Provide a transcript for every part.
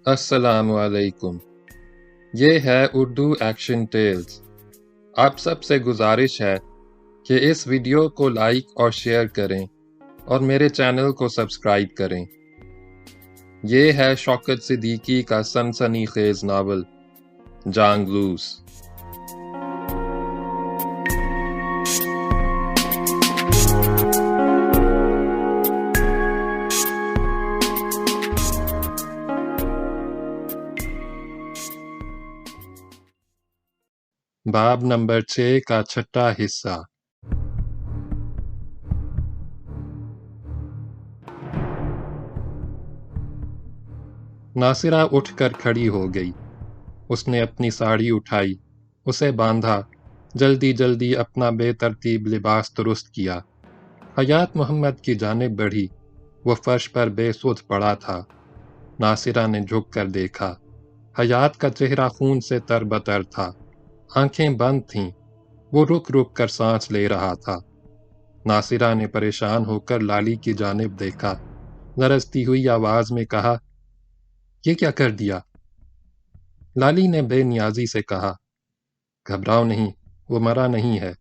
अस्सलाम वालेकुम। ये है उर्दू एक्शन टेल्स। आप सब से गुजारिश है कि इस वीडियो को लाइक और शेयर करें और मेरे चैनल को सब्सक्राइब करें। ये है शौकत सिद्दीकी का सनसनीखेज नावल जांगलूस। बाब नंबर 6 का छठा हिस्सा। नासिरा उठकर खड़ी हो गई। उसने अपनी साड़ी उठाई, उसे बांधा, जल्दी जल्दी अपना बेतरतीब लिबास दुरुस्त किया। हयात मोहम्मद की जानिब बढ़ी। वो फर्श पर बेसुध पड़ा था। नासिरा ने झुक कर देखा। हयात का चेहरा खून से तरबतर था। आंखें बंद थीं। वो रुक रुक कर सांस ले रहा था। नासिरा ने परेशान होकर लाली की जानिब देखा। लरजती हुई आवाज में कहा, ये क्या कर दिया? लाली ने बेनियाजी से कहा, घबराओ नहीं, वो मरा नहीं है।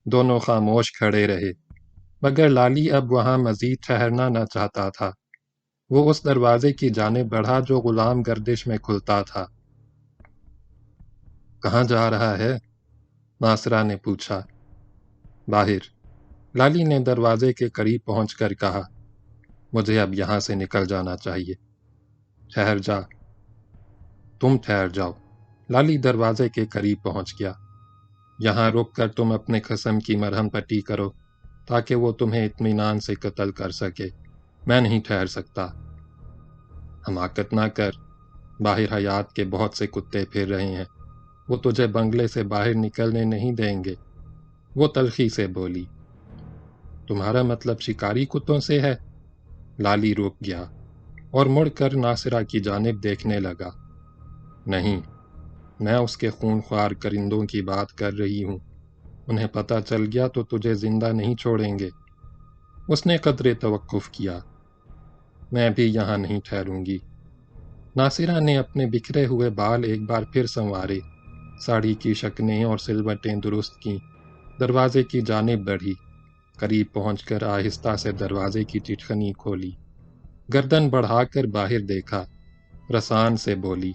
दोनों खामोश खड़े रहे, मगर लाली अब वहां मजीद ठहरना न चाहता था। वो उस दरवाजे की जानिब बढ़ा जो गुलाम गर्दिश में खुलता था। कहाँ जा रहा है? नासिरा ने पूछा। बाहर। लाली ने दरवाजे के करीब पहुंचकर कहा, मुझे अब यहां से निकल जाना चाहिए। ठहर जा। तुम ठहर जाओ। लाली दरवाजे के करीब पहुंच गया। यहां रुक कर तुम अपने खसम की मरहम पट्टी करो ताकि वो तुम्हें इत्मीनान से कत्ल कर सके। मैं नहीं ठहर सकता। हमाकत ना कर। बाहर हयात के बहुत से कुत्ते फिर रहे हैं। वो तुझे बंगले से बाहर निकलने नहीं देंगे। वो तल्खी से बोली। तुम्हारा मतलब शिकारी कुत्तों से है? लाली रुक गया और मुड़कर नासिरा की जानिब देखने लगा। नहीं, मैं उसके खूनख्वार करिंदों की बात कर रही हूं। उन्हें पता चल गया तो तुझे जिंदा नहीं छोड़ेंगे। उसने कदरे तवक्कुफ किया। मैं भी यहां नहीं ठहरूंगी। नासिरा ने अपने बिखरे हुए बाल एक बार फिर संवारे, साड़ी की शकनें और सिलवटें दुरुस्त की, दरवाजे की जानिब बढ़ी। करीब पहुंचकर आहिस्ता से दरवाजे की चिटखनी खोली, गर्दन बढ़ाकर बाहर देखा। रसान से बोली,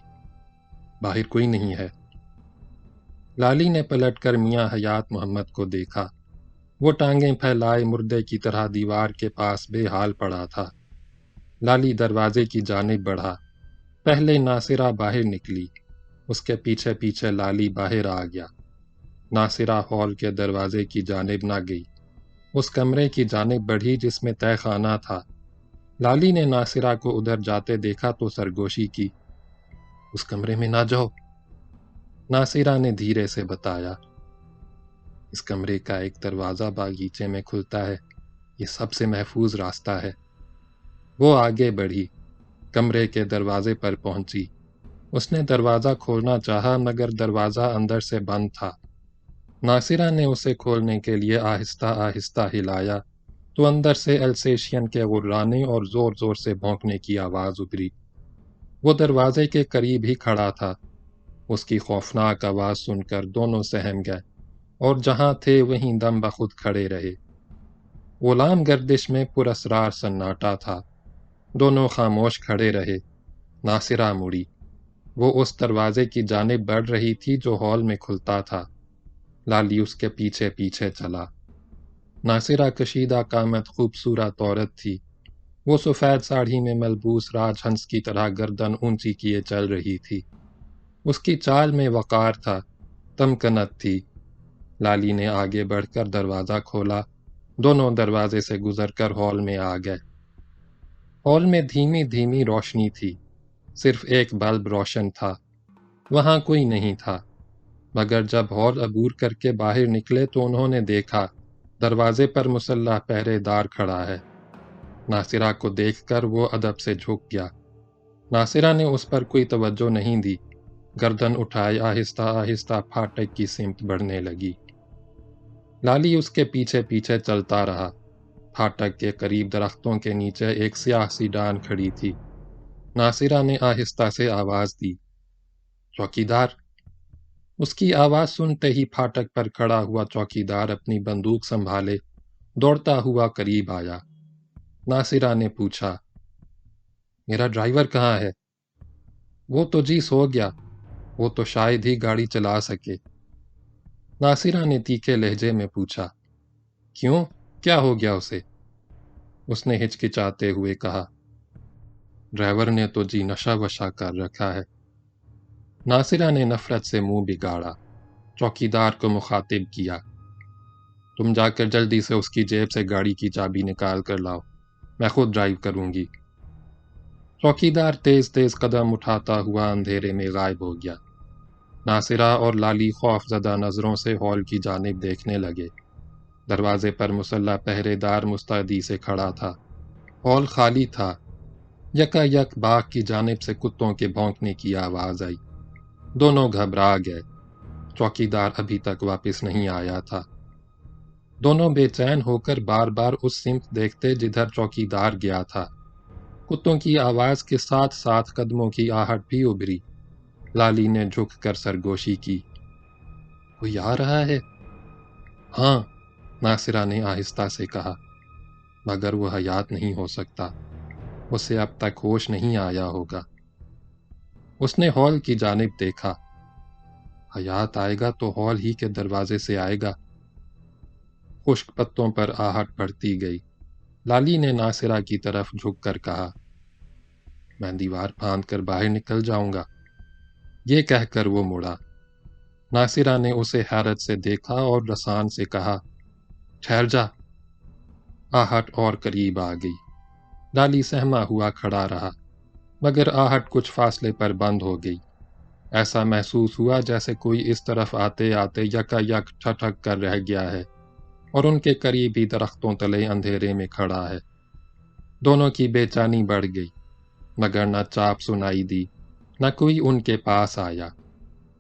बाहर कोई नहीं है। लाली ने पलटकर मियां हयात मोहम्मद को देखा। वो टांगें फैलाए मुर्दे की तरह दीवार के पास बेहाल पड़ा था। लाली दरवाजे की जानिब बढ़ा। पहले नासिरा बाहर निकली, उसके पीछे पीछे लाली बाहर आ गया। नासिरा हॉल के दरवाजे की जानिब ना गई, उस कमरे की जानिब बढ़ी जिसमें तहखाना था। लाली ने नासिरा को उधर जाते देखा तो सरगोशी की। उस कमरे में ना जाओ, नासिरा ने धीरे से बताया। इस कमरे का एक दरवाज़ा बागीचे में खुलता है। ये सबसे महफूज रास्ता है। वो आगे बढ़ी, कमरे के दरवाजे पर पहुंची। उसने दरवाज़ा खोलना चाहा मगर दरवाज़ा अंदर से बंद था। नासिरा ने उसे खोलने के लिए आहिस्ता आहिस्ता हिलाया तो अंदर से अल्सेशियन के गुर्राने और ज़ोर ज़ोर से भौंकने की आवाज़ उभरी। वो दरवाजे के करीब ही खड़ा था। उसकी खौफनाक आवाज़ सुनकर दोनों सहम गए और जहां थे वहीं दम बखुद खड़े रहे। गुलाम गर्दिश में पुरअसरार सन्नाटा था। दोनों खामोश खड़े रहे। नासिरा मुड़ी। वो उस दरवाजे की जानिब बढ़ रही थी जो हॉल में खुलता था। लाली उसके पीछे पीछे चला। नासिरा कशीदा कामत खूबसूरत औरत थी। वो सफ़ेद साड़ी में मलबूस राजहंस की तरह गर्दन ऊंची किए चल रही थी। उसकी चाल में वक़ार था, तमकनत थी। लाली ने आगे बढ़कर दरवाज़ा खोला। दोनों दरवाजे से गुजरकर हॉल में आ गए। हॉल में धीमी धीमी रोशनी थी। सिर्फ एक बल्ब रोशन था। वहां कोई नहीं था। मगर जब हॉल अबूर करके बाहर निकले तो उन्होंने देखा दरवाजे पर मुसल्लह पहरेदार खड़ा है। नासिरा को देखकर वो अदब से झुक गया। नासिरा ने उस पर कोई तवज्जो नहीं दी। गर्दन उठाए आहिस्ता आहिस्ता फाटक की सिमत बढ़ने लगी। लाली उसके पीछे पीछे चलता रहा। फाटक के करीब दरख्तों के नीचे एक स्याह सी डान खड़ी थी। नासिरा ने आहिस्ता से आवाज दी, चौकीदार। उसकी आवाज सुनते ही फाटक पर खड़ा हुआ चौकीदार अपनी बंदूक संभाले दौड़ता हुआ करीब आया। नासिरा ने पूछा, मेरा ड्राइवर कहाँ है? वो तो जी सो गया, वो तो शायद ही गाड़ी चला सके। नासिरा ने तीखे लहजे में पूछा, क्यों, क्या हो गया उसे? उसने हिचकिचाते हुए कहा, ड्राइवर ने तो जी नशा वशा कर रखा है। नासिरा ने नफरत से मुंह बिगाड़ा, चौकीदार को मुखातिब किया, तुम जाकर जल्दी से उसकी जेब से गाड़ी की चाबी निकाल कर लाओ, मैं खुद ड्राइव करूंगी। चौकीदार तेज तेज कदम उठाता हुआ अंधेरे में गायब हो गया। नासिरा और लाली खौफजदा नजरों से हॉल की जानिब देखने लगे। दरवाजे पर मुसल्ला पहरेदार मुस्तैदी से खड़ा था। हॉल खाली था। यकायक बाग की जानिब से कुत्तों के भौंकने की आवाज आई। दोनों घबरा गए। चौकीदार अभी तक वापस नहीं आया था। दोनों बेचैन होकर बार बार उस सिमत देखते जिधर चौकीदार गया था। कुत्तों की आवाज के साथ साथ कदमों की आहट भी उभरी। लाली ने झुककर सरगोशी की, कोई आ रहा है? हाँ, नासिरा ने आहिस्ता से कहा, मगर वो हयात नहीं हो सकता, उसे अब तक होश नहीं आया होगा। उसने हॉल की जानिब देखा। हयात आएगा तो हॉल ही के दरवाजे से आएगा। खुश्क पत्तों पर आहट बढ़ती गई। लाली ने नासिरा की तरफ झुककर कहा, मैं दीवार फांद कर बाहर निकल जाऊंगा। ये कहकर वो मुड़ा। नासिरा ने उसे हैरत से देखा और रसान से कहा, ठहर जा। आहट और करीब आ गई। लाली सहमा हुआ खड़ा रहा, मगर आहट कुछ फासले पर बंद हो गई। ऐसा महसूस हुआ जैसे कोई इस तरफ आते आते यकायक ठठक कर रह गया है और उनके करीब ही दरख्तों तले अंधेरे में खड़ा है। दोनों की बेचैनी बढ़ गई, मगर न चाप सुनाई दी, न कोई उनके पास आया।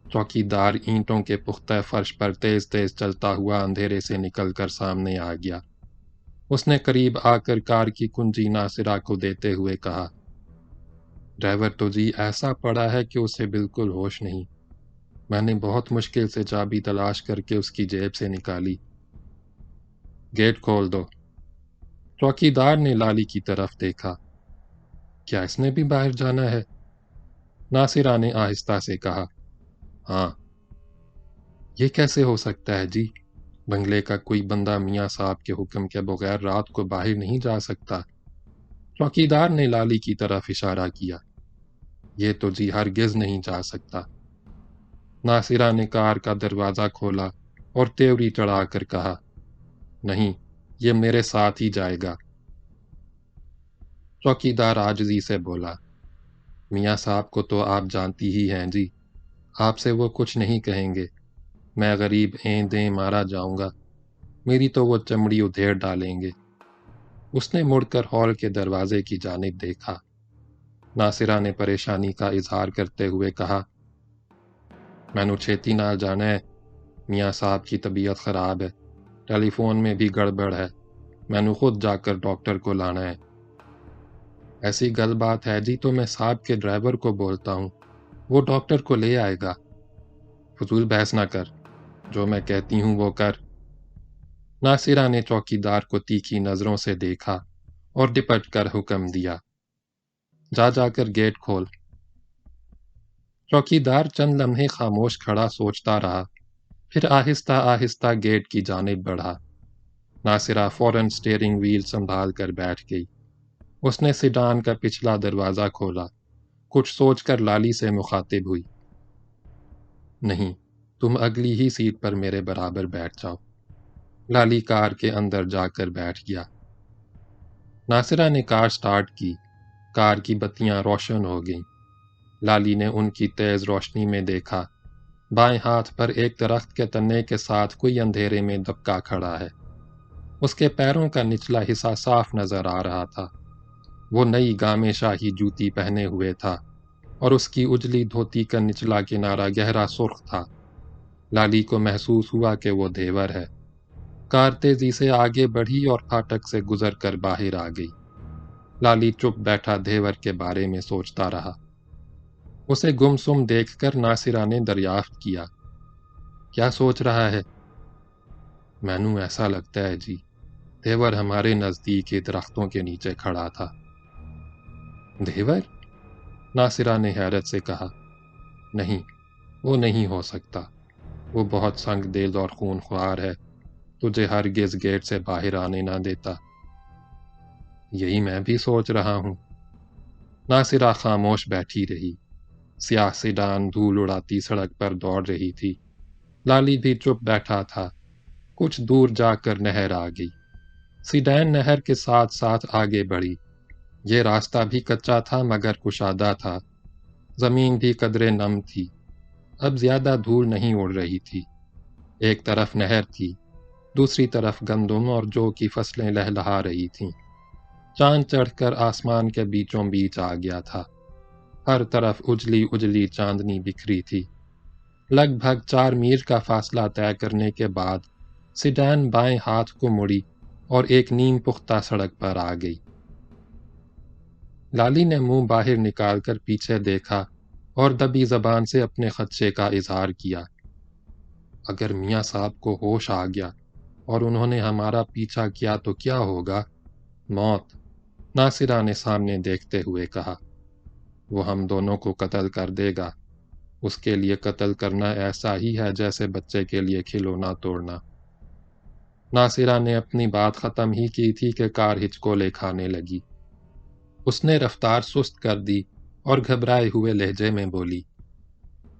चौकीदार ईंटों के पुख्ता फर्श पर तेज तेज चलता हुआ अंधेरे से निकलकर सामने आ गया। उसने करीब आकर कार की कुंजी नासिरा को देते हुए कहा, ड्राइवर तो जी ऐसा पड़ा है कि उसे बिल्कुल होश नहीं। मैंने बहुत मुश्किल से चाबी तलाश करके उसकी जेब से निकाली। गेट खोल दो। चौकीदार ने लाली की तरफ देखा, क्या इसने भी बाहर जाना है? नासिरा ने आहिस्ता से कहा, हाँ। ये कैसे हो सकता है जी? बंगले का कोई बंदा मियाँ साहब के हुक्म के बगैर रात को बाहर नहीं जा सकता। चौकीदार ने लाली की तरफ इशारा किया, ये तो जी हरगिज नहीं जा सकता। नासिरा ने कार का दरवाज़ा खोला और तेवरी चढ़ाकर कहा, नहीं, ये मेरे साथ ही जाएगा। चौकीदार आजिज़ी से बोला, मियाँ साहब को तो आप जानती ही हैं जी, आपसे वो कुछ नहीं कहेंगे। मैं गरीब ऐं दें मारा जाऊंगा, मेरी तो वो चमड़ी उधेड़ डालेंगे। उसने मुड़कर हॉल के दरवाजे की जानिब देखा। नासिरा ने परेशानी का इजहार करते हुए कहा, मैनू छेती नाल जाना है, मियाँ साहब की तबीयत खराब है, टेलीफोन में भी गड़बड़ है, मैनू खुद जाकर डॉक्टर को लाना है। ऐसी गल बात है जी तो मैं साहब के ड्राइवर को बोलता हूँ, वो डॉक्टर को ले आएगा। फजूल बहस ना कर, जो मैं कहती हूँ वो कर। नासिरा ने चौकीदार को तीखी नजरों से देखा और डिपट कर हुक्म दिया, जा जाकर गेट खोल। चौकीदार चंद लम्हे खामोश खड़ा सोचता रहा, फिर आहिस्ता आहिस्ता गेट की जानिब बढ़ा। नासिरा फौरन स्टीयरिंग व्हील संभाल कर बैठ गई। उसने सिडान का पिछला दरवाज़ा खोला। कुछ सोचकर लाली से मुखातिब हुई, नहीं, तुम अगली ही सीट पर मेरे बराबर बैठ जाओ। लाली कार के अंदर जाकर बैठ गया। नासिरा ने कार स्टार्ट की। कार की बत्तियां रोशन हो गईं। लाली ने उनकी तेज रोशनी में देखा, बाएं हाथ पर एक दरख्त के तने के साथ कोई अंधेरे में दबका खड़ा है। उसके पैरों का निचला हिस्सा साफ नजर आ रहा था। वो नई गामे शाही जूती पहने हुए था और उसकी उजली धोती का निचला किनारा गहरा सुर्ख था। लाली को महसूस हुआ कि वो देवर है। कार तेजी से आगे बढ़ी और फाटक से गुजर कर बाहर आ गई। लाली चुप बैठा देवर के बारे में सोचता रहा। उसे गुमसुम देखकर नासिरा ने दरियाफ्त किया, क्या सोच रहा है? मैनू ऐसा लगता है जी, देवर हमारे नजदीक ही दरख्तों के नीचे खड़ा था। देवर? नासिरा ने हैरत से कहा, नहीं, वो नहीं हो सकता। वो बहुत संग दिल और खूनख्वार है, तुझे हरगिज गेट से बाहर आने ना देता। यही मैं भी सोच रहा हूं। नासिरा खामोश बैठी रही। स्याह सीडान धूल उड़ाती सड़क पर दौड़ रही थी। लाली भी चुप बैठा था। कुछ दूर जाकर नहर आ गई। सीडैन नहर के साथ साथ आगे बढ़ी। ये रास्ता भी कच्चा था मगर कुशादा था। जमीन भी कदरे नम थी। अब ज्यादा धूल नहीं उड़ रही थी। एक तरफ नहर थी, दूसरी तरफ गंदुम और जौ की फसलें लहलहा रही थीं। चांद चढ़कर आसमान के बीचों बीच आ गया था। हर तरफ उजली उजली चांदनी बिखरी थी। लगभग 4 मील का फासला तय करने के बाद सीडैन बाएं हाथ को मुड़ी और एक नीम पुख्ता सड़क पर आ गई। लाली ने मुंह बाहर निकालकर पीछे देखा और दबी जबान से अपने खदशे का इजहार किया। अगर मियाँ साहब को होश आ गया और उन्होंने हमारा पीछा किया तो क्या होगा? मौत, नासिरा ने सामने देखते हुए कहा। वो हम दोनों को कत्ल कर देगा। उसके लिए कत्ल करना ऐसा ही है जैसे बच्चे के लिए खिलौना तोड़ना। नासिरा ने अपनी बात खत्म ही की थी कि कार हिचकोले खाने लगी। उसने रफ्तार सुस्त कर दी और घबराए हुए लहजे में बोली,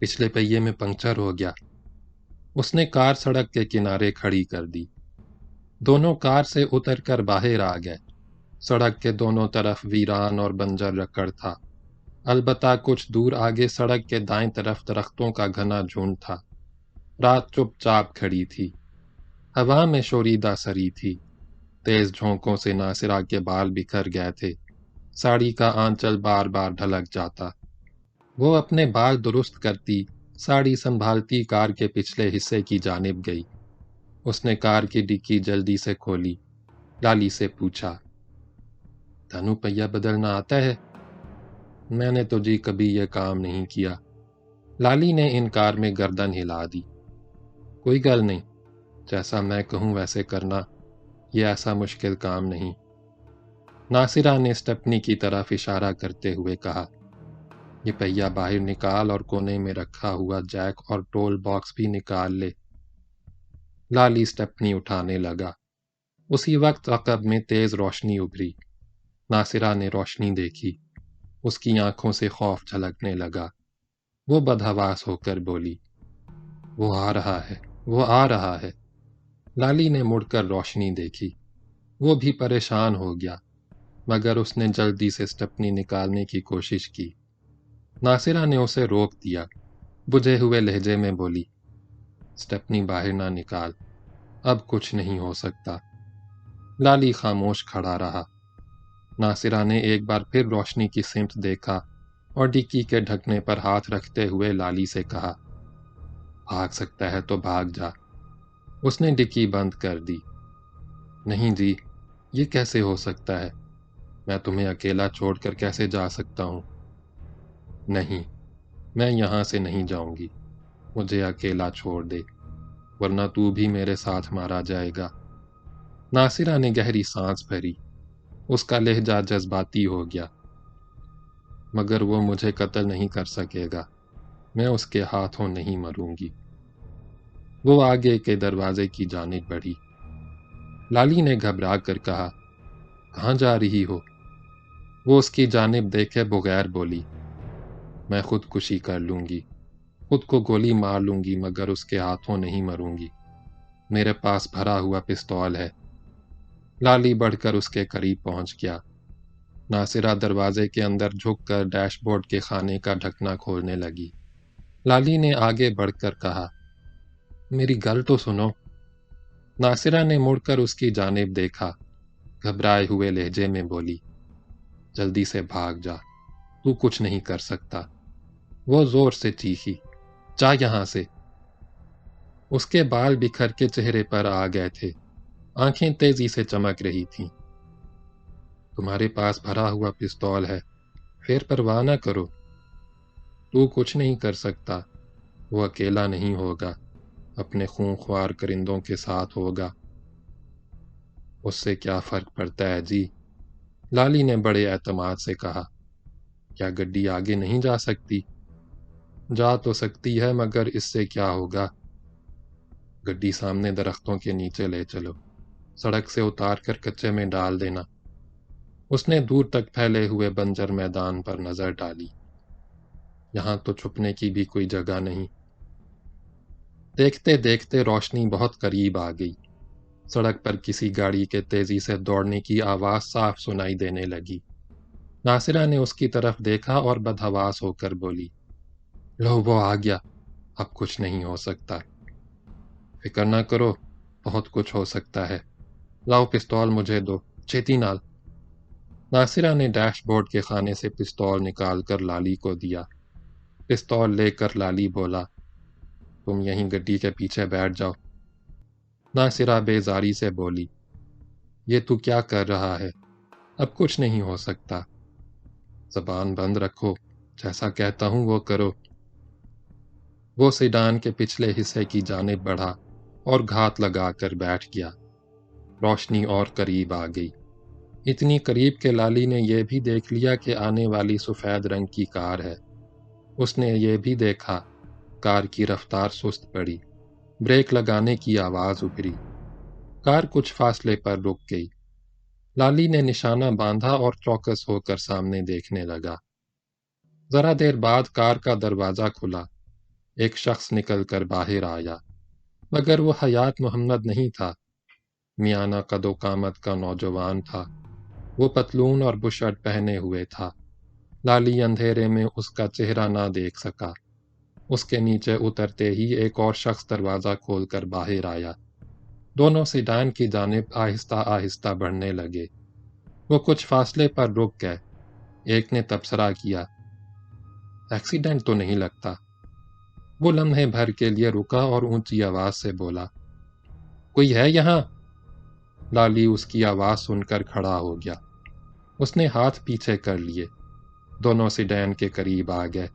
पिछले पहिए में पंक्चर हो गया। उसने कार सड़क के किनारे खड़ी कर दी। दोनों कार से उतरकर बाहर आ गए। सड़क के दोनों तरफ वीरान और बंजर रकड़ था। अलबत्ता कुछ दूर आगे सड़क के दाएं तरफ दरख्तों का घना झुंड था। रात चुपचाप खड़ी थी। हवा में शोरीदा सरी थी। तेज झोंकों से नासिरा के बाल बिखर गए थे। साड़ी का आंचल बार बार ढलक जाता। वो अपने बाल दुरुस्त करती, साड़ी संभालती कार के पिछले हिस्से की जानिब गई। उसने कार की डिक्की जल्दी से खोली। लाली से पूछा, धनु पहिया बदलना आता है? मैंने तो जी कभी यह काम नहीं किया। लाली ने इनकार में गर्दन हिला दी। कोई गल नहीं, जैसा मैं कहूं वैसे करना, यह ऐसा मुश्किल काम नहीं। नासिरा ने स्टेपनी की तरफ इशारा करते हुए कहा, ये पहिया बाहर निकाल और कोने में रखा हुआ जैक और टोल बॉक्स भी निकाल ले। लाली स्टेपनी उठाने लगा। उसी वक्त अकब में तेज रोशनी उभरी। नासिरा ने रोशनी देखी। उसकी आंखों से खौफ झलकने लगा। वो बदहवास होकर बोली, वो आ रहा है, वो आ रहा है। लाली ने मुड़कर रोशनी देखी। वो भी परेशान हो गया, मगर उसने जल्दी से स्टेपनी निकालने की कोशिश की। नासिरा ने उसे रोक दिया। बुझे हुए लहजे में बोली, स्टेपनी बाहर ना निकाल, अब कुछ नहीं हो सकता। लाली खामोश खड़ा रहा। नासिरा ने एक बार फिर रोशनी की सिमत देखा और डिक्की के ढकने पर हाथ रखते हुए लाली से कहा, भाग सकता है तो भाग जा। उसने डिक्की बंद कर दी। नहीं जी, ये कैसे हो सकता है? मैं तुम्हें अकेला छोड़कर कैसे जा सकता हूं? नहीं, मैं यहां से नहीं जाऊंगी। मुझे अकेला छोड़ दे, वरना तू भी मेरे साथ मारा जाएगा। नासिरा ने गहरी सांस भरी। उसका लहजा जज्बाती हो गया। मगर वो मुझे कत्ल नहीं कर सकेगा। मैं उसके हाथों नहीं मरूंगी। वो आगे के दरवाजे की जानिब बढ़ी। लाली ने घबरा कर कहा, कहाँ जा रही हो? वो उसकी जानिब देखे बगैर बोली, मैं खुदकुशी कर लूंगी, खुद को गोली मार लूंगी, मगर उसके हाथों नहीं मरूंगी। मेरे पास भरा हुआ पिस्तौल है। लाली बढ़कर उसके करीब पहुंच गया। नासिरा दरवाजे के अंदर झुककर डैशबोर्ड के खाने का ढकना खोलने लगी। लाली ने आगे बढ़कर कहा, मेरी गल तो सुनो। नासिरा ने मुड़कर उसकी जानिब देखा। घबराए हुए लहजे में बोली, जल्दी से भाग जा, तू कुछ नहीं कर सकता। वो जोर से चीखी, जा यहां से। उसके बाल बिखर के चेहरे पर आ गए थे। आंखें तेजी से चमक रही थीं। تمہارے پاس بھرا ہوا پستول ہے، پھر پرواہ نہ کرو۔ تو کچھ نہیں کر سکتا، وہ اکیلا نہیں ہوگا، اپنے خونخوار کرندوں کے ساتھ ہوگا۔ اس سے کیا فرق پڑتا ہے جی؟ لالی نے بڑے اعتماد سے کہا۔ کیا گڈی آگے نہیں جا سکتی؟ جا تو سکتی ہے، مگر اس سے کیا ہوگا؟ گڈی سامنے درختوں کے نیچے لے چلو، سڑک سے اتار کر کچے میں ڈال دینا۔ اس نے دور تک پھیلے ہوئے بنجر میدان پر نظر ڈالی۔ یہاں تو چھپنے کی بھی کوئی جگہ نہیں۔ دیکھتے دیکھتے روشنی بہت قریب آ گئی۔ سڑک پر کسی گاڑی کے تیزی سے دوڑنے کی آواز صاف سنائی دینے لگی۔ ناصرہ نے اس کی طرف دیکھا اور بدحواس ہو کر بولی، لو وہ آ گیا، اب کچھ نہیں ہو سکتا۔ فکر نہ کرو، بہت کچھ ہو سکتا ہے۔ لاؤ پستول مجھے دو، چھیتی نال۔ ناصرہ نے ڈیش بورڈ کے خانے سے پستول نکال کر لالی کو دیا۔ پستول لے کر لالی بولا، تم یہیں گڈی کے پیچھے بیٹھ جاؤ۔ ناصرہ بیزاری سے بولی، یہ تو کیا کر رہا ہے؟ اب کچھ نہیں ہو سکتا۔ زبان بند رکھو، جیسا کہتا ہوں وہ کرو۔ وہ سیڈان کے پچھلے حصے کی جانب بڑھا اور گھات لگا کر بیٹھ گیا۔ روشنی اور قریب آ گئی، اتنی قریب کہ لالی نے یہ بھی دیکھ لیا کہ آنے والی سفید رنگ کی کار ہے۔ اس نے یہ بھی دیکھا، کار کی رفتار سست پڑی، بریک لگانے کی آواز ابھری۔ کار کچھ فاصلے پر رک گئی۔ لالی نے نشانہ باندھا اور چوکس ہو کر سامنے دیکھنے لگا۔ ذرا دیر بعد کار کا دروازہ کھلا، ایک شخص نکل کر باہر آیا، مگر وہ حیات محمد نہیں تھا، میانہ قد و قامت کا نوجوان تھا۔ وہ پتلون اور بشرٹ پہنے ہوئے تھا۔ لالی اندھیرے میں اس کا چہرہ نہ دیکھ سکا۔ اس کے نیچے اترتے ہی ایک اور شخص دروازہ کھول کر باہر آیا۔ دونوں سیڈان کی جانب آہستہ آہستہ بڑھنے لگے۔ وہ کچھ فاصلے پر رک گئے۔ ایک نے تبصرہ کیا، ایکسیڈنٹ تو نہیں لگتا۔ وہ لمحے بھر کے لیے رکا اور اونچی آواز سے بولا، کوئی ہے یہاں؟ لالی اس کی آواز سن کر کھڑا ہو گیا۔ اس نے ہاتھ پیچھے کر لیے۔ دونوں سیڈان کے قریب آ گئے۔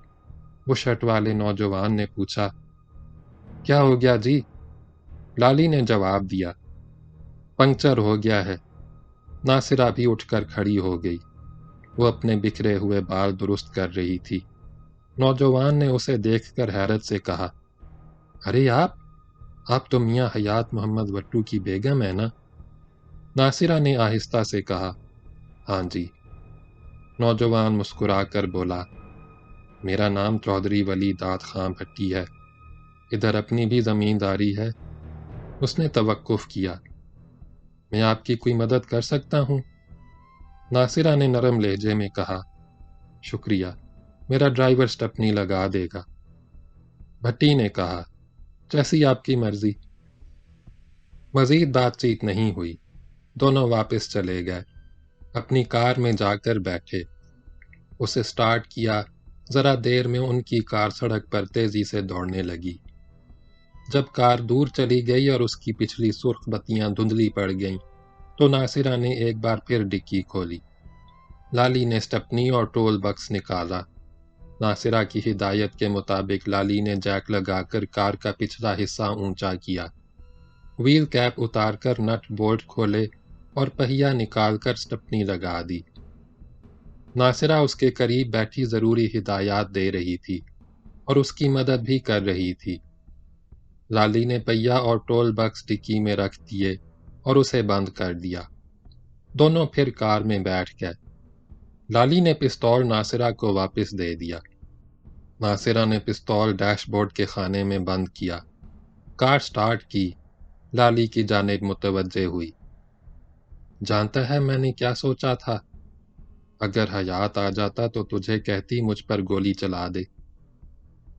وہ شرٹ والے نوجوان نے پوچھا، کیا ہو گیا جی؟ لالی نے جواب دیا، پنکچر ہو گیا ہے۔ ناصرہ بھی اٹھ کر کھڑی ہو گئی۔ وہ اپنے بکھرے ہوئے بال درست کر رہی تھی۔ نوجوان نے اسے دیکھ کر حیرت سے کہا، ارے آپ تو میاں حیات محمد وٹو کی بیگم ہے نا؟ ناصرہ نے آہستہ سے کہا، ہاں جی۔ نوجوان مسکرا کر بولا، میرا نام چودھری ولی داد خان بھٹی ہے، ادھر اپنی بھی زمینداری ہے۔ اس نے توقف کیا، میں آپ کی کوئی مدد کر سکتا ہوں؟ ناصرہ نے نرم لہجے میں کہا، شکریہ، میرا ڈرائیور سٹپنی لگا دے گا۔ بھٹی نے کہا، جیسی آپ کی مرضی۔ مزید بات چیت نہیں ہوئی۔ دونوں واپس چلے گئے، اپنی کار میں جا کر بیٹھے۔ اسے سٹارٹ کیا، ذرا دیر میں ان کی کار سڑک پر تیزی سے دوڑنے لگی۔ جب کار دور چلی گئی اور اس کی پچھلی سرخ بتیاں دھندلی پڑ گئیں تو ناصرہ نے ایک بار پھر ڈکی کھولی۔ لالی نے سٹپنی اور ٹول بکس نکالا۔ ناصرہ کی ہدایت کے مطابق لالی نے جیک لگا کر کار کا پچھلا حصہ اونچا کیا، وہیل کیپ اتار کر نٹ بولٹ کھولے اور پہیا نکال کر سٹپنی لگا دی۔ ناصرہ اس کے قریب بیٹھی ضروری ہدایات دے رہی تھی اور اس کی مدد بھی کر رہی تھی۔ لالی نے پہیا اور ٹول بکس ڈکی میں رکھ دیے اور اسے بند کر دیا۔ دونوں پھر کار میں بیٹھ گئے۔ لالی نے پستول ناصرہ کو واپس دے دیا۔ ناصرہ نے پستول ڈیش بورڈ کے خانے میں بند کیا۔ کار سٹارٹ کی، لالی کی جانب متوجہ ہوئی۔ جانتا ہے میں نے کیا سوچا تھا؟ اگر حیات آ جاتا تو تجھے کہتی مجھ پر گولی چلا دے۔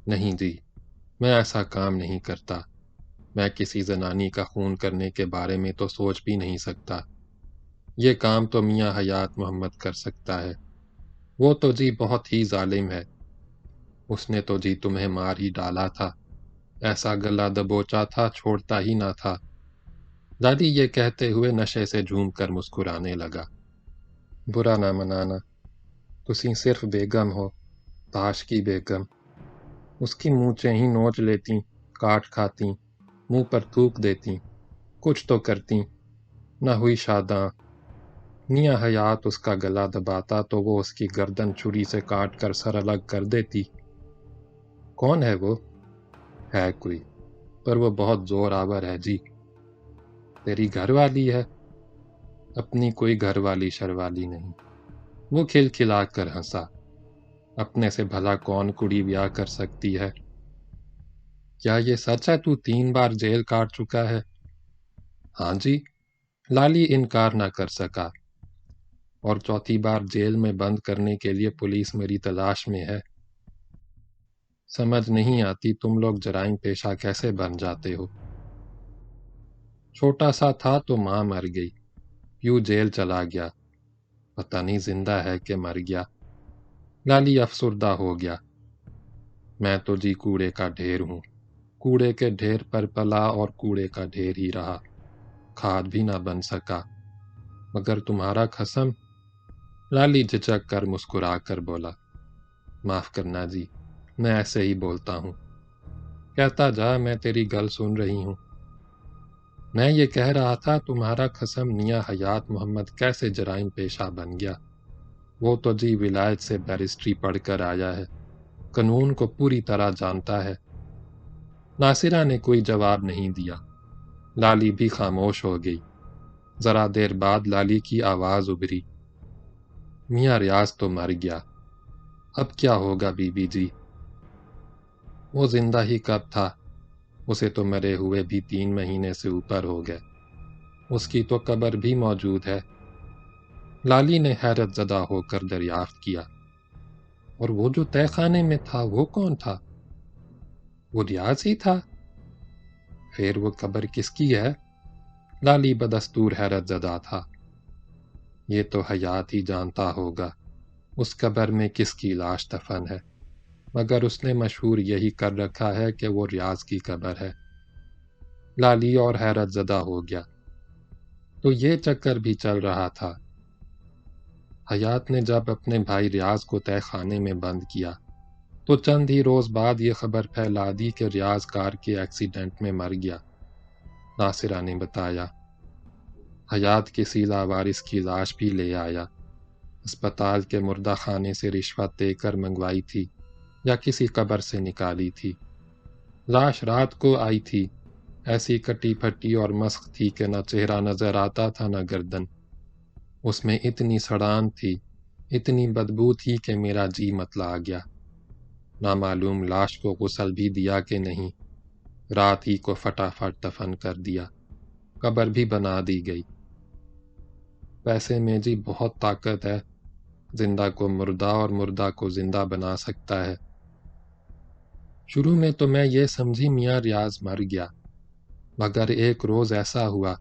نہیں جی، میں ایسا کام نہیں کرتا۔ میں کسی زنانی کا خون کرنے کے بارے میں تو سوچ بھی نہیں سکتا۔ یہ کام تو میاں حیات محمد کر سکتا ہے۔ وہ تو جی بہت ہی ظالم ہے۔ اس نے تو جی تمہیں مار ہی ڈالا تھا، ایسا گلا دبوچا تھا چھوڑتا ہی نہ تھا۔ دادی یہ کہتے ہوئے نشے سے جھوم کر مسکرانے لگا۔ برا نہ منانا، تسی صرف بیگم ہو، تاش کی بیگم۔ اس کی مونچھیں ہی نوچ لیتیں، کاٹ کھاتیں، منہ پر تھوک دیتیں، کچھ تو کرتیں، نہ ہوئی شاداں۔ میاں حیات اس کا گلا دباتا تو وہ اس کی گردن چھری سے کاٹ کر سر الگ کر دیتی۔ کون ہے وہ؟ ہے کوئی، پر وہ بہت زور آور ہے جی۔ تیری گھر والی ہے؟ اپنی کوئی گھر والی شروالی نہیں۔ وہ کھل کھلا کر ہنسا۔ اپنے سے بھلا کون کڑی بیاہ کر سکتی ہے؟ کیا یہ سچ ہے تو 3 بار جیل کاٹ چکا ہے؟ ہاں جی، لالی انکار نہ کر سکا۔ اور 4تھی بار جیل میں بند کرنے کے لیے پولیس میری تلاش میں ہے۔ سمجھ نہیں آتی تم لوگ جرائم پیشہ کیسے بن جاتے ہو۔ چھوٹا سا تھا تو ماں مر گئی، پیو جیل چلا گیا، پتہ نہیں زندہ ہے کہ مر گیا۔ لالی افسردہ ہو گیا۔ میں تو جی کوڑے کا ڈھیر ہوں، کوڑے کے ڈھیر پر پلا اور کوڑے کا ڈھیر ہی رہا، کھاد بھی نہ بن سکا۔ مگر تمہارا قسم؟ لالی جھجک کر مسکرا کر بولا، معاف کرنا جی، میں ایسے ہی بولتا ہوں۔ کہتا جا، میں تیری گل سن رہی ہوں۔ میں یہ کہہ رہا تھا تمہارا قسم میاں حیات محمد کیسے جرائم پیشہ بن گیا؟ وہ تو جی ولایت سے بیرسٹری پڑھ کر آیا ہے، قانون کو پوری طرح جانتا ہے۔ ناصرہ نے کوئی جواب نہیں دیا۔ لالی بھی خاموش ہو گئی۔ ذرا دیر بعد لالی کی آواز ابھری، میاں ریاض تو مر گیا، اب کیا ہوگا بی بی جی؟ وہ زندہ ہی کب تھا؟ اسے تو مرے ہوئے بھی 3 مہینے سے اوپر ہو گئے۔ اس کی تو قبر بھی موجود ہے۔ لالی نے حیرت زدہ ہو کر دریافت کیا، اور وہ جو تہہ خانے میں تھا وہ کون تھا؟ وہ ریاض ہی تھا؟ پھر وہ قبر کس کی ہے؟ لالی بدستور حیرت زدہ تھا۔ یہ تو حیات ہی جانتا ہوگا اس قبر میں کس کی لاش دفن ہے، مگر اس نے مشہور یہی کر رکھا ہے کہ وہ ریاض کی قبر ہے۔ لالی اور حیرت زدہ ہو گیا۔ تو یہ چکر بھی چل رہا تھا۔ حیات نے جب اپنے بھائی ریاض کو تہہ خانے میں بند کیا تو چند ہی روز بعد یہ خبر پھیلا دی کہ ریاض کار کے ایکسیڈنٹ میں مر گیا۔ ناصرہ نے بتایا، حیات کسی لاوارث کی لاش بھی لے آیا، اسپتال کے مردہ خانے سے رشوت دے کر منگوائی تھی یا کسی قبر سے نکالی تھی۔ لاش رات کو آئی تھی، ایسی کٹی پھٹی اور مسخ تھی کہ نہ چہرہ نظر آتا تھا نہ گردن۔ اس میں اتنی سڑان تھی، اتنی بدبو تھی کہ میرا جی متلا گیا۔ نامعلوم لاش کو غسل بھی دیا کہ نہیں، رات ہی کو فٹافٹ دفن کر دیا، قبر بھی بنا دی گئی۔ پیسے میں جی بہت طاقت ہے، زندہ کو مردہ اور مردہ کو زندہ بنا سکتا ہے۔ شروع میں تو میں یہ سمجھی میاں ریاض مر گیا، مگر ایک روز ایسا ہوا،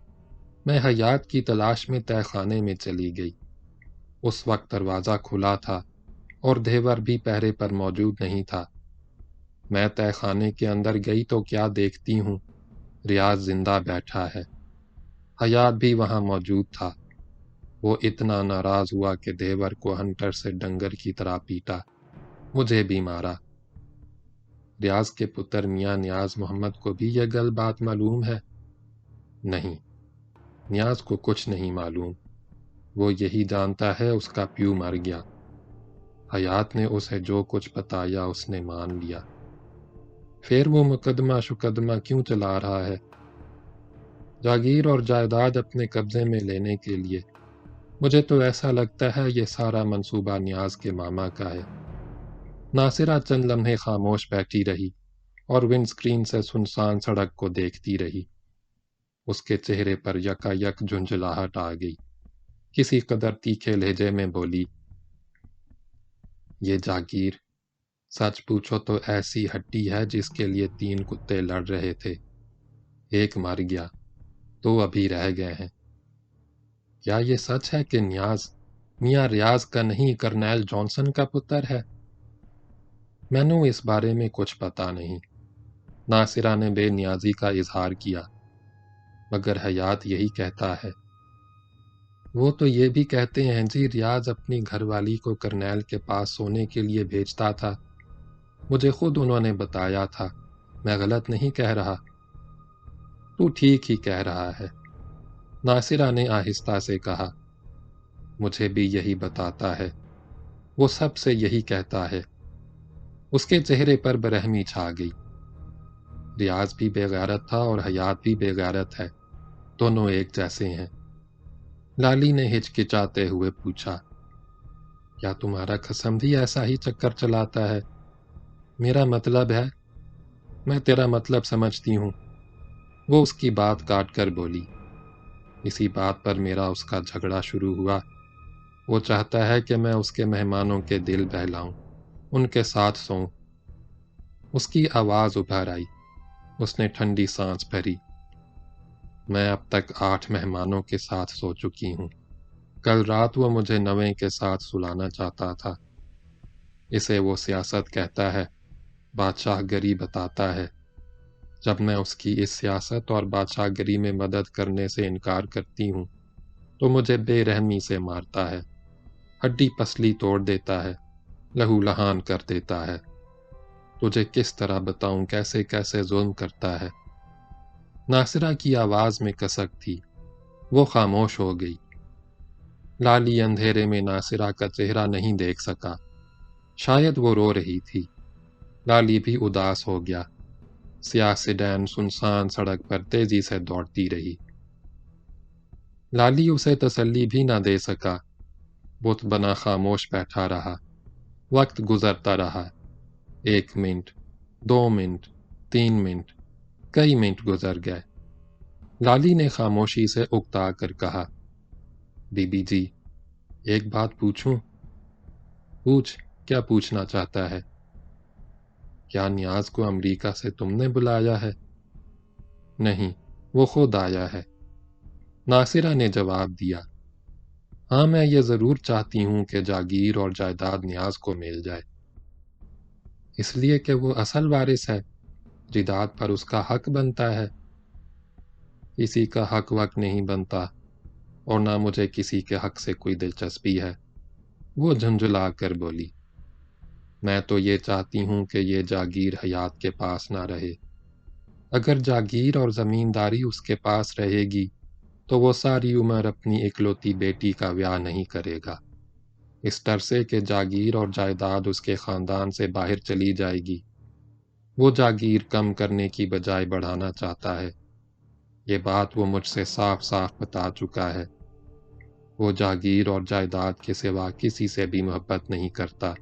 میں حیات کی تلاش میں تہہ خانے میں چلی گئی۔ اس وقت دروازہ کھلا تھا اور دیور بھی پہرے پر موجود نہیں تھا۔ میں تہہ خانے کے اندر گئی تو کیا دیکھتی ہوں، ریاض زندہ بیٹھا ہے۔ حیات بھی وہاں موجود تھا۔ وہ اتنا ناراض ہوا کہ دیور کو ہنٹر سے ڈنگر کی طرح پیٹا، مجھے بھی مارا۔ ریاض کے پتر میاں نیاز محمد کو بھی یہ گل بات معلوم ہے؟ نہیں، نیاز کو کچھ نہیں معلوم۔ وہ یہی جانتا ہے اس کا پیو مر گیا۔ حیات نے اسے جو کچھ بتایا اس نے مان لیا۔ پھر وہ مقدمہ شقدمہ کیوں چلا رہا ہے؟ جاگیر اور جائیداد اپنے قبضے میں لینے کے لیے۔ مجھے تو ایسا لگتا ہے یہ سارا منصوبہ نیاز کے ماما کا ہے۔ ناصرہ چند لمحے خاموش بیٹھی رہی اور ونڈ سکرین سے سنسان سڑک کو دیکھتی رہی۔ اس کے چہرے پر یکا یک جھنجھلاہٹ آ گئی۔ کسی قدر تیکھے لہجے میں بولی، یہ جاگیر سچ پوچھو تو ایسی ہڈی ہے جس کے لیے 3 کتے لڑ رہے تھے، ایک مر گیا، 2 ابھی رہ گئے ہیں۔ کیا یہ سچ ہے کہ نیاز میاں ریاض کا نہیں کرنیل جانسن کا پتر ہے؟ مینوں اس بارے میں کچھ پتا نہیں۔ ناصرہ نے بے نیازی کا اظہار کیا، مگر حیات یہی کہتا ہے۔ وہ تو یہ بھی کہتے ہیں جی ریاض اپنی گھر والی کو کرنیل کے پاس سونے کے لیے بھیجتا تھا۔ مجھے خود انہوں نے بتایا تھا، میں غلط نہیں کہہ رہا۔ تو ٹھیک ہی کہہ رہا ہے، ناصرہ نے آہستہ سے کہا۔ مجھے بھی یہی بتاتا ہے، وہ سب سے یہی کہتا ہے۔ اس کے چہرے پر برہمی چھا گئی۔ ریاض بھی بے غیرت تھا اور حیات بھی بے غیرت ہے، دونوں ایک جیسے ہیں۔ لالی نے ہچکچاتے ہوئے پوچھا، کیا تمہارا قسم بھی ایسا ہی چکر چلاتا ہے؟ میرا مطلب ہے، میں تیرا مطلب سمجھتی ہوں۔ وہ اس کی بات کاٹ کر بولی۔ اسی بات پر میرا اس کا جھگڑا شروع ہوا۔ وہ چاہتا ہے کہ میں اس کے مہمانوں کے دل بہلاؤں، ان کے ساتھ سوؤں۔ اس کی آواز ابھر آئی۔ اس نے ٹھنڈی سانس بھری۔ میں اب تک 8 مہمانوں کے ساتھ سو چکی ہوں۔ کل رات وہ مجھے 9 کے ساتھ سلانا چاہتا تھا۔ اسے وہ سیاست کہتا ہے، بادشاہ گری بتاتا ہے۔ جب میں اس کی اس سیاست اور بادشاہ گری میں مدد کرنے سے انکار کرتی ہوں تو مجھے بے رحمی سے مارتا ہے، ہڈی پسلی توڑ دیتا ہے، لہو لہان کر دیتا ہے۔ تجھے کس طرح بتاؤں کیسے کیسے ظلم کرتا ہے۔ ناصرہ کی آواز میں کسک تھی، وہ خاموش ہو گئی۔ لالی اندھیرے میں ناصرہ کا چہرہ نہیں دیکھ سکا، شاید وہ رو رہی تھی۔ لالی بھی اداس ہو گیا۔ سیاہ سیڈان سنسان سڑک پر تیزی سے دوڑتی رہی۔ لالی اسے تسلی بھی نہ دے سکا، بت بنا خاموش بیٹھا رہا۔ وقت گزرتا رہا، 1 منٹ، 2 منٹ، 3 منٹ، کئی منٹ گزر گئے۔ لالی نے خاموشی سے اکتا کر کہا، بی بی جی، ایک بات پوچھوں؟ پوچھ، کیا پوچھنا چاہتا ہے؟ کیا نیاز کو امریکہ سے تم نے بلایا ہے؟ نہیں، وہ خود آیا ہے، ناصرہ نے جواب دیا۔ ہاں، میں یہ ضرور چاہتی ہوں کہ جاگیر اور جائیداد نیاز کو مل جائے، اس لیے کہ وہ اصل وارث ہے، جائیداد پر اس کا حق بنتا ہے۔ کسی کا حق وقت نہیں بنتا، اور نہ مجھے کسی کے حق سے کوئی دلچسپی ہے، وہ جھنجھلا کر بولی۔ میں تو یہ چاہتی ہوں کہ یہ جاگیر حیات کے پاس نہ رہے۔ اگر جاگیر اور زمینداری اس کے پاس رہے گی تو وہ ساری عمر اپنی اکلوتی بیٹی کا بیاہ نہیں کرے گا، اس ڈر سے کہ جاگیر اور جائیداد اس کے خاندان سے باہر چلی جائے گی۔ وہ جاگیر کم کرنے کی بجائے بڑھانا چاہتا ہے، یہ بات وہ مجھ سے صاف صاف بتا چکا ہے۔ وہ جاگیر اور جائیداد کے سوا کسی سے بھی محبت نہیں کرتا۔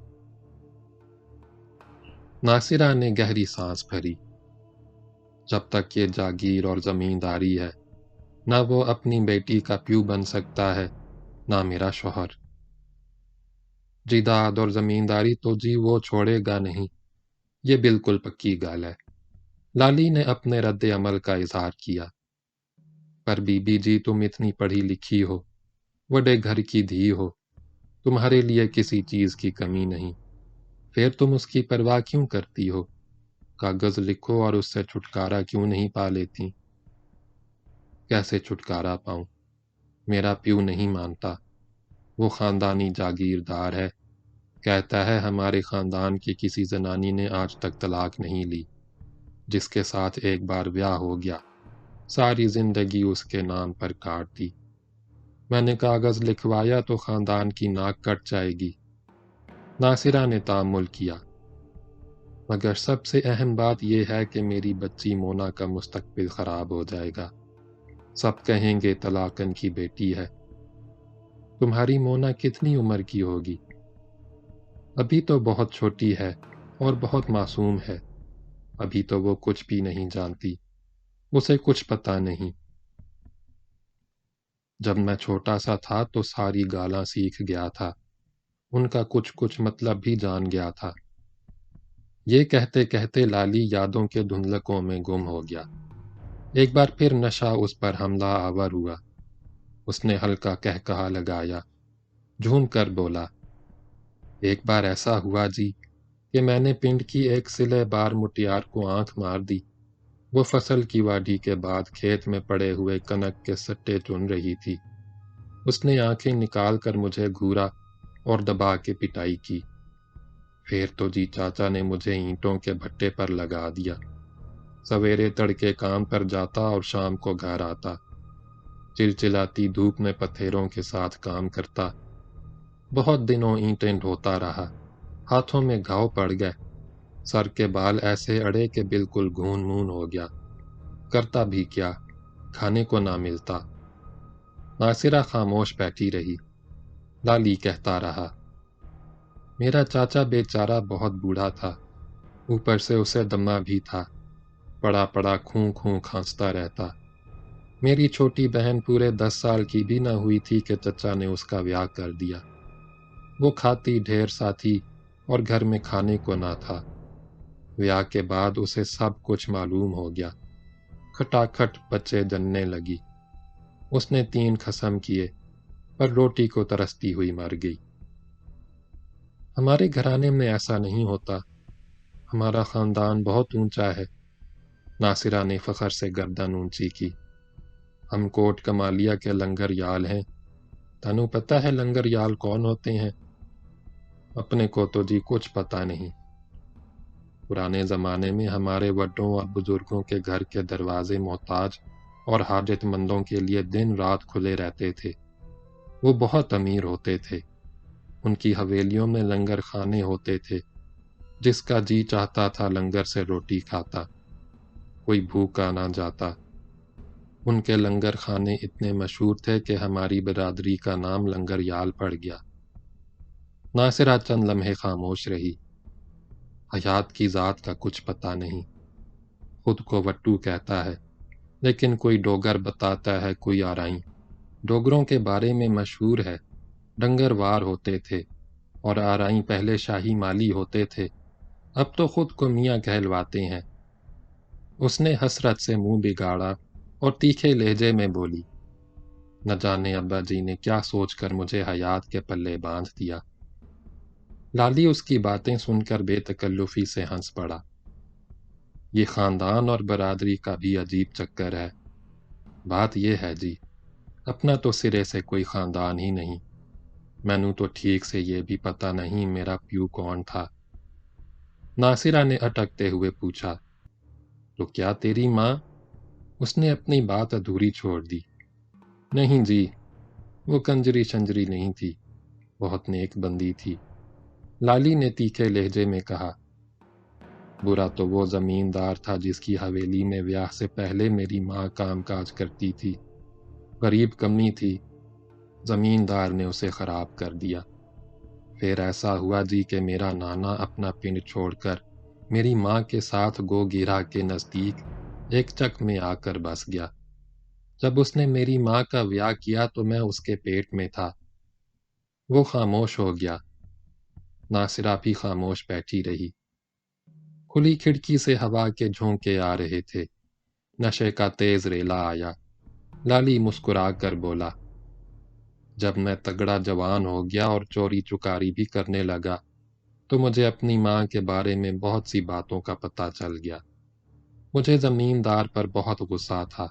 ناصرہ نے گہری سانس بھری۔ جب تک یہ جاگیر اور زمینداری ہے، نہ وہ اپنی بیٹی کا پیو بن سکتا ہے، نہ میرا شوہر۔ جائیداد اور زمینداری تو جی وہ چھوڑے گا نہیں، یہ بالکل پکی گال ہے۔ لالی نے اپنے رد عمل کا اظہار کیا۔ پر بی بی جی، تم اتنی پڑھی لکھی ہو، بڑے گھر کی دھی ہو، تمہارے لیے کسی چیز کی کمی نہیں، پھر تم اس کی پرواہ کیوں کرتی ہو؟ کاغذ لکھو اور اس سے چھٹکارا کیوں نہیں پا لیتی؟ کیسے چھٹکارا پاؤں؟ میرا پیو نہیں مانتا، وہ خاندانی جاگیردار ہے، کہتا ہے ہمارے خاندان کی کسی زنانی نے آج تک طلاق نہیں لی، جس کے ساتھ ایک بار بیاہ ہو گیا ساری زندگی اس کے نام پر کاٹ دی۔ میں نے کاغذ لکھوایا تو خاندان کی ناک کٹ جائے گی۔ ناصرہ نے تأمل کیا۔ مگر سب سے اہم بات یہ ہے کہ میری بچی مونا کا مستقبل خراب ہو جائے گا، سب کہیں گے طلاقن کی بیٹی ہے۔ تمہاری مونا کتنی عمر کی ہوگی؟ ابھی تو بہت چھوٹی ہے اور بہت معصوم ہے، ابھی تو وہ کچھ بھی نہیں جانتی، اسے کچھ پتہ نہیں۔ جب میں چھوٹا سا تھا تو ساری گالاں سیکھ گیا تھا، ان کا کچھ کچھ مطلب بھی جان گیا تھا۔ یہ کہتے کہتے لالی یادوں کے دھندلکوں میں گم ہو گیا۔ ایک بار پھر نشہ اس پر حملہ آور ہوا۔ اس نے ہلکا کہکہا لگایا، جھوم کر بولا، ایک بار ایسا ہوا جی کہ میں نے پنڈ کی ایک سلے بار مٹیار کو آنکھ مار دی۔ وہ فصل کی واڈھی کے بعد کھیت میں پڑے ہوئے کنک کے سٹے چن رہی تھی۔ اس نے آنکھیں نکال کر مجھے گھورا اور دبا کے پٹائی کی۔ پھر تو جی چاچا نے مجھے اینٹوں کے بھٹے پر لگا دیا۔ سویرے تڑکے کام پر جاتا اور شام کو گھر آتا۔ چلچلاتی دھوپ میں پتھروں کے ساتھ کام کرتا۔ بہت دنوں اینٹیں ڈھوتا رہا۔ ہاتھوں میں گھاؤ پڑ گئے۔ سر کے بال ایسے اڑے کہ بالکل گھون مون ہو گیا۔ کرتا بھی کیا، کھانے کو نہ ملتا۔ ناصرہ خاموش بیٹھی رہی۔ لالی کہتا رہا، میرا چاچا بیچارہ بہت بوڑھا تھا، اوپر سے اسے دمہ بھی تھا، پڑا پڑا خوں خوں کھانستا رہتا۔ میری چھوٹی بہن پورے 10 سال کی بھی نہ ہوئی تھی کہ چچا نے اس کا بیاہ کر دیا۔ وہ کھاتی ڈھیر سا تھی اور گھر میں کھانے کو نہ تھا۔ بیاہ کے بعد اسے سب کچھ معلوم ہو گیا۔ کھٹاکھٹ بچے جننے لگی۔ اس نے 3 قسم کیے پر روٹی کو ترستی ہوئی مر گئی۔ ہمارے گھرانے میں ایسا نہیں ہوتا، ہمارا خاندان بہت اونچا ہے۔ ناصرہ نے فخر سے گردن اونچی کی۔ ہم کوٹ کمالیہ کے لنگر یال ہیں۔ تنو پتہ ہے لنگر یال کون ہوتے ہیں؟ اپنے کو تو جی کچھ پتہ نہیں۔ پرانے زمانے میں ہمارے وڈوں اور بزرگوں کے گھر کے دروازے محتاج اور حاجت مندوں کے لیے دن رات کھلے رہتے تھے۔ وہ بہت امیر ہوتے تھے۔ ان کی حویلیوں میں لنگر خانے ہوتے تھے۔ جس کا جی چاہتا تھا لنگر سے روٹی کھاتا، کوئی بھوکا نہ جاتا۔ ان کے لنگر خانے اتنے مشہور تھے کہ ہماری برادری کا نام لنگر یال پڑ گیا۔ ناصرہ چند لمحے خاموش رہی۔ حیات کی ذات کا کچھ پتہ نہیں۔ خود کو وٹو کہتا ہے، لیکن کوئی ڈوگر بتاتا ہے کوئی آرائیں۔ ڈوگروں کے بارے میں مشہور ہے، ڈنگر وار ہوتے تھے اور آرائیں پہلے شاہی مالی ہوتے تھے، اب تو خود کو میاں کہلواتے ہیں۔ اس نے حسرت سے منہ بگاڑا اور تیکھے لہجے میں بولی، نہ جانے ابا جی نے کیا سوچ کر مجھے حیات کے پلے باندھ دیا۔ لالی اس کی باتیں سن کر بے تکلفی سے ہنس پڑا۔ یہ خاندان اور برادری کا بھی عجیب چکر ہے۔ بات یہ ہے جی، اپنا تو سرے سے کوئی خاندان ہی نہیں۔ مینوں تو ٹھیک سے یہ بھی پتہ نہیں میرا پیو کون تھا۔ ناصرہ نے اٹکتے ہوئے پوچھا، تو کیا تیری ماں؟ اس نے اپنی بات ادھوری چھوڑ دی۔ نہیں جی، وہ کنجری شنجری نہیں تھی، بہت نیک بندی تھی۔ لالی نے تیکھے لہجے میں کہا، برا تو وہ زمیندار تھا جس کی حویلی میں بیاہ سے پہلے میری ماں کام کاج کرتی تھی۔ غریب کمی تھی، زمیندار نے اسے خراب کر دیا۔ پھر ایسا ہوا جی کہ میرا نانا اپنا پنڈ چھوڑ کر میری ماں کے ساتھ گو گیرا کے نزدیک ایک چک میں آ کر بس گیا۔ جب اس نے میری ماں کا بیاہ کیا تو میں اس کے پیٹ میں تھا۔ وہ خاموش ہو گیا۔ ناصرہ بھی خاموش بیٹھی رہی۔ کھلی کھڑکی سے ہوا کے جھونکے آ رہے تھے۔ نشے کا تیز ریلا آیا۔ لالی مسکرا کر بولا، جب میں تگڑا جوان ہو گیا اور چوری چکاری بھی کرنے لگا تو مجھے اپنی ماں کے بارے میں بہت سی باتوں کا پتہ چل گیا۔ مجھے زمیندار پر بہت غصہ تھا۔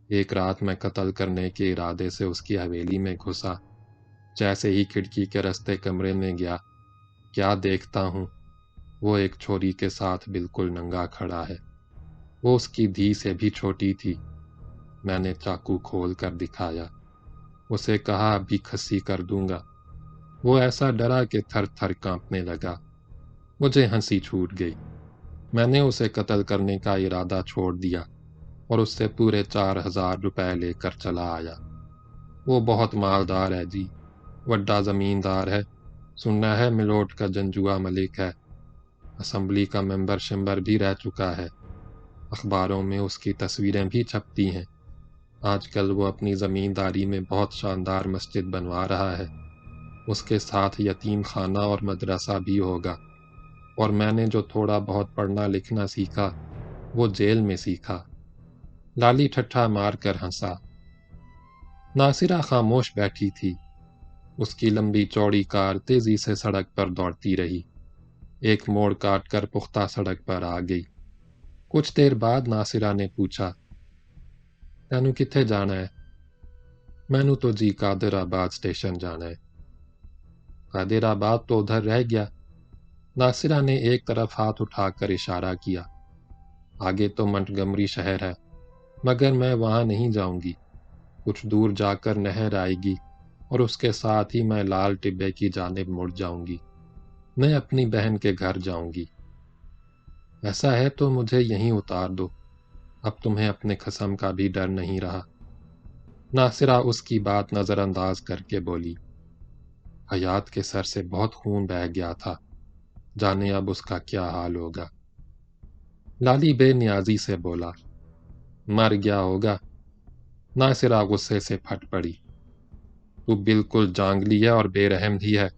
ایک رات میں قتل کرنے کے ارادے سے اس کی حویلی میں گھسا۔ جیسے ہی کھڑکی کے رستے کمرے میں گیا، کیا دیکھتا ہوں، وہ ایک چھوری کے ساتھ بالکل ننگا کھڑا ہے۔ وہ اس کی دھی سے بھی چھوٹی تھی۔ میں نے چاقو کھول کر دکھایا، اسے کہا ابھی کھسی کر دوں گا۔ وہ ایسا ڈرا کہ تھر تھر کانپنے لگا۔ مجھے ہنسی چھوٹ گئی۔ میں نے اسے قتل کرنے کا ارادہ چھوڑ دیا اور اس سے پورے 4000 روپے لے کر چلا آیا۔ وہ بہت مالدار ہے جی، وڈا زمیندار ہے، سننا ہے ملوٹ کا جنجوا ملک ہے، اسمبلی کا ممبر شمبر بھی رہ چکا ہے، اخباروں میں اس کی تصویریں بھی چھپتی ہیں۔ آج کل وہ اپنی زمینداری میں بہت شاندار مسجد بنوا رہا ہے۔ اس کے ساتھ یتیم خانہ اور مدرسہ بھی ہوگا، اور میں نے جو تھوڑا بہت پڑھنا لکھنا سیکھا وہ جیل میں سیکھا۔ لالی ٹھٹھا مار کر ہنسا۔ ناصرہ خاموش بیٹھی تھی۔ اس کی لمبی چوڑی کار تیزی سے سڑک پر دوڑتی رہی۔ ایک موڑ کاٹ کر پختہ سڑک پر آ گئی۔ کچھ دیر بعد ناصرہ نے پوچھا، تینوں کتھے جانا ہے؟ मैनू तो जी कादिर आबाद स्टेशन जाना है। कादिर आबाद तो उधर रह गया। नासिरा ने एक तरफ हाथ उठाकर इशारा किया। आगे तो मंटगमरी शहर है, मगर मैं वहां नहीं जाऊंगी। कुछ दूर जाकर नहर आएगी और उसके साथ ही मैं लाल टिब्बे की जानिब मुड़ जाऊंगी। मैं अपनी बहन के घर जाऊंगी। ऐसा है तो मुझे यहीं उतार दो। अब तुम्हें अपने कसम का भी डर नहीं रहा। नासिरा उसकी बात नजरअंदाज करके बोली, हयात के सर से बहुत खून बह गया था, जाने अब उसका क्या हाल होगा। लाली बेनियाजी से बोला, मर गया होगा। नासिरा गुस्से से फट पड़ी, तू बिल्कुल जांगली है और बेरहम भी है।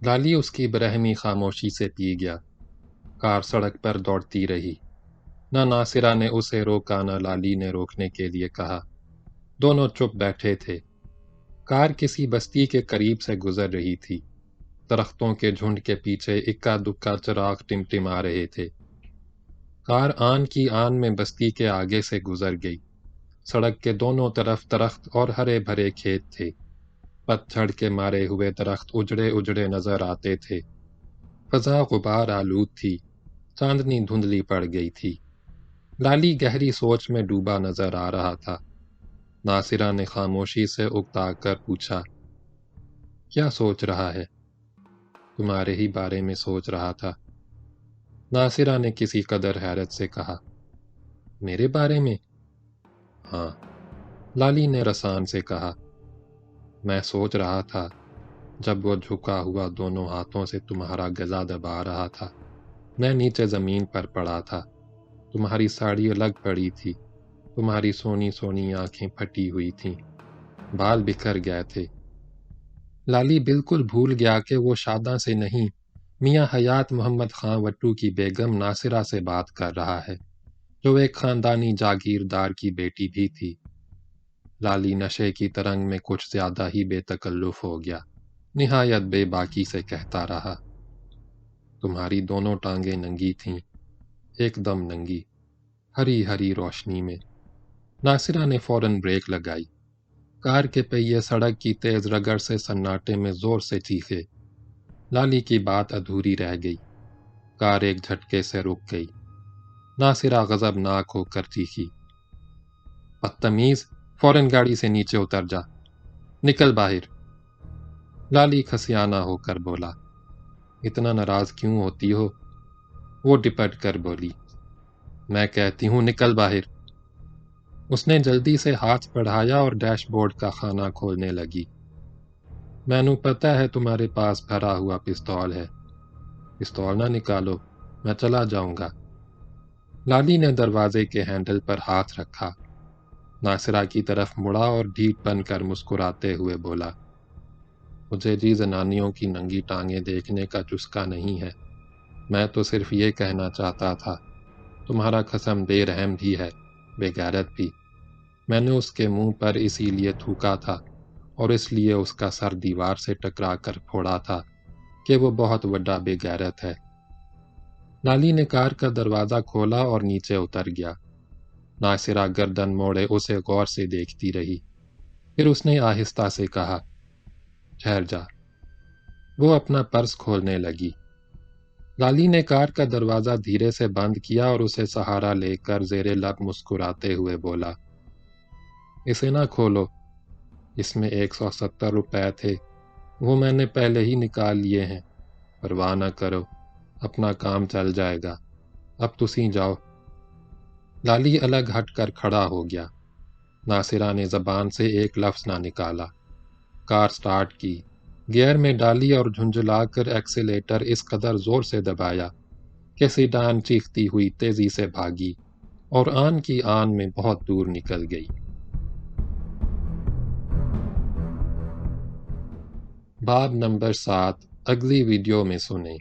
लाली उसकी बरहमी खामोशी से पी गया। कार सड़क पर दौड़ती रही। न नासिरा ने उसे रोका, न लाली ने रोकने के लिए कहा। दोनों चुप बैठे थे। कार किसी बस्ती के करीब से गुजर रही थी। दरख्तों के झुंड के पीछे इक्का दुक्का चिराग टिमटिमा रहे थे। कार आन की आन में बस्ती के आगे से गुजर गई। सड़क के दोनों तरफ दरख्त और हरे भरे खेत थे। पतझड़ के मारे हुए दरख्त उजड़े उजड़े नजर आते थे। फजा गुबार आलूद थी। चांदनी धुंधली पड़ गई थी। लाली गहरी सोच में डूबा नजर आ रहा था। नासिरा ने खामोशी से उकता कर पूछा, क्या सोच रहा है? तुम्हारे ही बारे में सोच रहा था। नासिरा ने किसी कदर हैरत से कहा, मेरे बारे में? हाँ, लाली ने रसान से कहा। मैं सोच रहा था, जब वो झुका हुआ दोनों हाथों से तुम्हारा गला दबा रहा था, मैं नीचे जमीन पर पड़ा था। तुम्हारी साड़ी अलग पड़ी थी। तुम्हारी सोनी सोनी आंखें फटी हुई थीं। बाल बिखर गए थे। लाली बिल्कुल भूल गया कि वो शादा से नहीं, मियाँ हयात मोहम्मद खां वट्टू की बेगम नासिरा से बात कर रहा है, जो एक खानदानी जागीरदार की बेटी भी थी। लाली नशे की तरंग में कुछ ज्यादा ही बेतकल्लुफ हो गया। निहायत बेबाकी से कहता रहा, तुम्हारी दोनों टांगें नंगी थीं, एकदम नंगी, हरी हरी रोशनी में। नासिरा ने फौरन ब्रेक लगाई। कार के पहिए सड़क की तेज रगड़ से सन्नाटे में जोर से चीखे। लाली की बात अधूरी रह गई। कार एक झटके से रुक गई। नासिरा गजबनाक होकर चीखी, बदतमीज, फौरन गाड़ी से नीचे उतर जा, निकल बाहर। लाली खसियाना होकर बोला, इतना नाराज क्यों होती हो? वो डिपट कर बोली, मैं कहती हूं निकल बाहर। उसने जल्दी से हाथ बढ़ाया और डैशबोर्ड का खाना खोलने लगी। मैनू पता है तुम्हारे पास भरा हुआ पिस्तौल है। पिस्तौल ना निकालो, मैं चला जाऊंगा। लाली ने दरवाजे के हैंडल पर हाथ रखा। नासिरा की तरफ मुड़ा और ढीठ बनकर मुस्कुराते हुए बोला, मुझे जी जनानियों की नंगी टांगें देखने का चुस्का नहीं है। मैं तो सिर्फ ये कहना चाहता था, तुम्हारा कसम बेरहम भी है, बेगैरत भी। मैंने उसके मुंह पर इसीलिए थूका था और इसलिए उसका सर दीवार से टकरा कर फोड़ा था कि वो बहुत बड़ा बेगैरत है। लाली ने कार का दरवाज़ा खोला और नीचे उतर गया। नासिरा गर्दन मोड़े उसे गौर से देखती रही। फिर उसने आहिस्ता से कहा, ठहर जा। वो अपना पर्स खोलने लगी। लाली ने कार का दरवाज़ा धीरे से बंद किया और उसे सहारा लेकर जेरे लब मुस्कुराते हुए बोला, इसे ना खोलो, इसमें 170 रुपए थे, वो मैंने पहले ही निकाल लिए हैं। परवाह न करो, अपना काम चल जाएगा। अब तुसी जाओ। लाली अलग हट कर खड़ा हो गया। नासिरा ने जबान से एक लफ्ज ना निकाला। कार स्टार्ट की, गियर में डाली और झुंझुलाकर एक्सीलेटर इस कदर जोर से दबाया कि सीडान चीखती हुई तेजी से भागी और आन की आन में बहुत दूर निकल गई। बाब नंबर 7 अगली वीडियो में सुने।